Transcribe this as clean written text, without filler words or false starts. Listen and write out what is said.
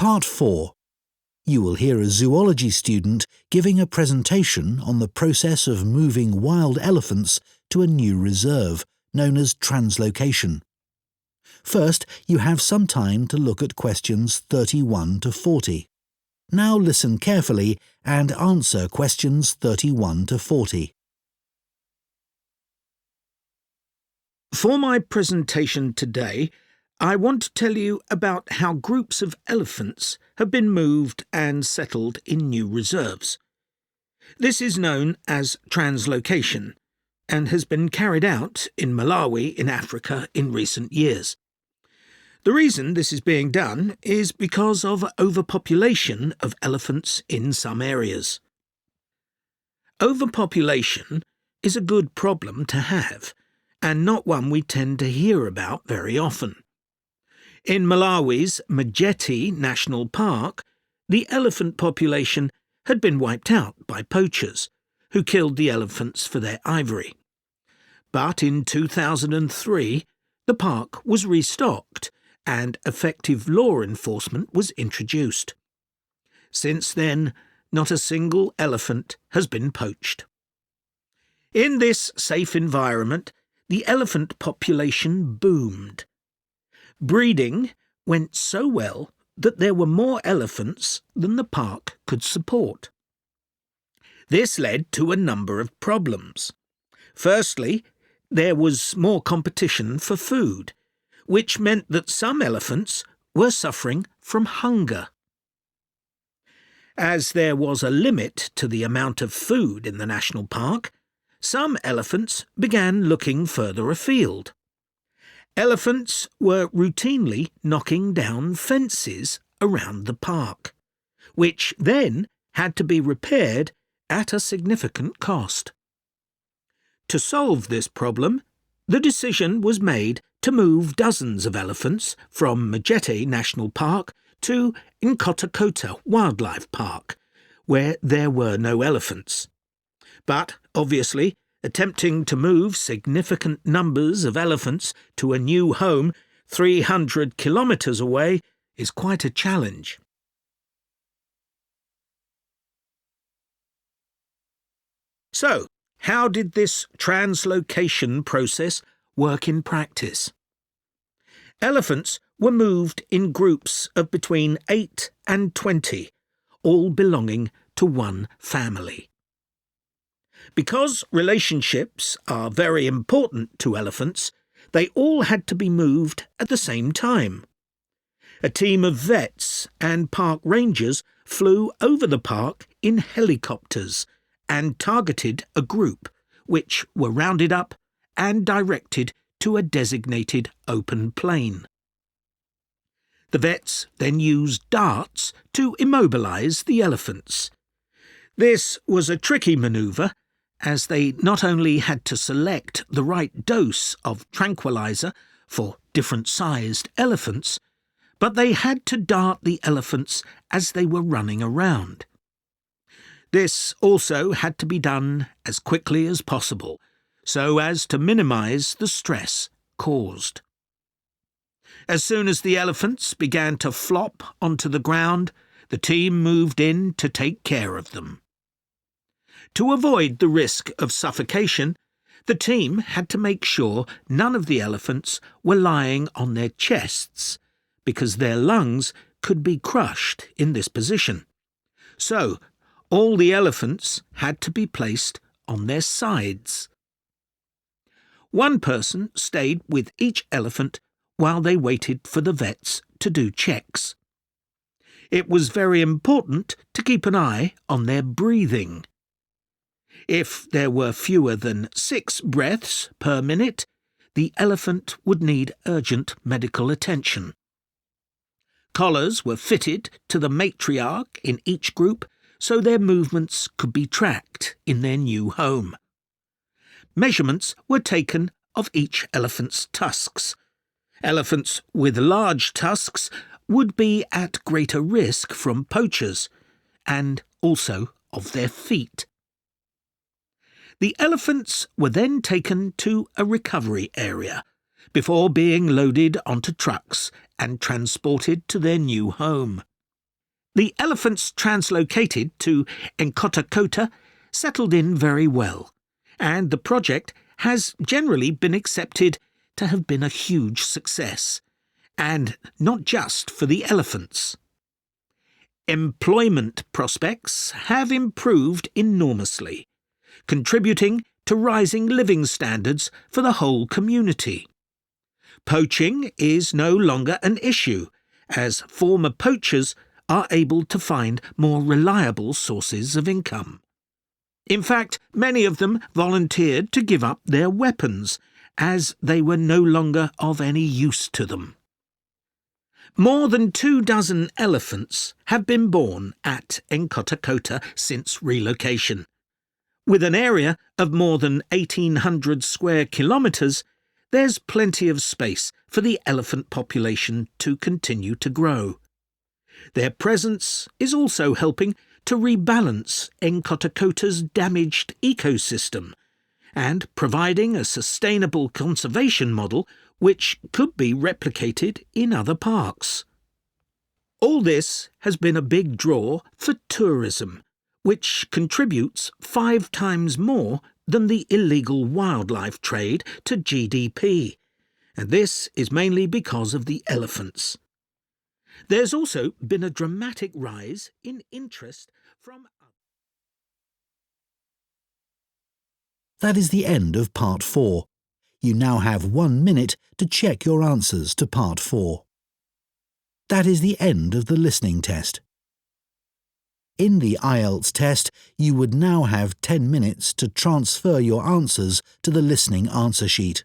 Part 4. You will hear a zoology student giving a presentation on the process of moving wild elephants to a new reserve, known as translocation. First, you have some time to look at questions 31 to 40. Now listen carefully and answer questions 31 to 40. For my presentation today, I want to tell you about how groups of elephants have been moved and settled in new reserves. This is known as translocation and has been carried out in Malawi in Africa in recent years. The reason this is being done is because of overpopulation of elephants in some areas. Overpopulation is a good problem to have, and not one we tend to hear about very often. In Malawi's Mageti National Park, the elephant population had been wiped out by poachers, who killed the elephants for their ivory. But in 2003, the park was restocked, and effective law enforcement was introduced. Since then, not a single elephant has been poached. In this safe environment, the elephant population boomed. Breeding went so well that there were more elephants than the park could support. This led to a number of problems. Firstly, there was more competition for food, which meant that some elephants were suffering from hunger. As there was a limit to the amount of food in the national park, some elephants began looking further afield. Elephants were routinely knocking down fences around the park, which then had to be repaired at a significant cost. To solve this problem, the decision was made to move dozens of elephants from Mageti National Park to Nkotakota Wildlife Park, where there were no elephants. But, obviously, attempting to move significant numbers of elephants to a new home 300 kilometres away is quite a challenge. So, how did this translocation process work in practice? Elephants were moved in groups of between 8 and 20, all belonging to one family. Because relationships are very important to elephants, they all had to be moved at the same time. A team of vets and park rangers flew over the park in helicopters and targeted a group, which were rounded up and directed to a designated open plain. The vets then used darts to immobilize the elephants. This was a tricky maneuver, as they not only had to select the right dose of tranquilizer for different-sized elephants, but they had to dart the elephants as they were running around. This also had to be done as quickly as possible, so as to minimize the stress caused. As soon as the elephants began to flop onto the ground, the team moved in to take care of them. To avoid the risk of suffocation, the team had to make sure none of the elephants were lying on their chests, because their lungs could be crushed in this position. So, all the elephants had to be placed on their sides. One person stayed with each elephant while they waited for the vets to do checks. It was very important to keep an eye on their breathing. If there were fewer than 6 breaths per minute, the elephant would need urgent medical attention. Collars were fitted to the matriarch in each group so their movements could be tracked in their new home. Measurements were taken of each elephant's tusks. Elephants with large tusks would be at greater risk from poachers, and also of their feet. The elephants were then taken to a recovery area before being loaded onto trucks and transported to their new home. The elephants translocated to Nkhotakota settled in very well, and the project has generally been accepted to have been a huge success, and not just for the elephants. Employment prospects have improved enormously, contributing to rising living standards for the whole community. Poaching is no longer an issue, as former poachers are able to find more reliable sources of income. In fact, many of them volunteered to give up their weapons, as they were no longer of any use to them. More than 24 elephants have been born at Nkhotakota since relocation. With an area of more than 1,800 square kilometres, there's plenty of space for the elephant population to continue to grow. Their presence is also helping to rebalance Nkhotakota's damaged ecosystem and providing a sustainable conservation model which could be replicated in other parks. All this has been a big draw for tourism, which contributes 5 times more than the illegal wildlife trade to GDP, and this is mainly because of the elephants. There's also been a dramatic rise in interest from... That is the end of Part 4. You now have 1 minute to check your answers to Part 4. That is the end of the listening test. In the IELTS test, you would now have 10 minutes to transfer your answers to the listening answer sheet.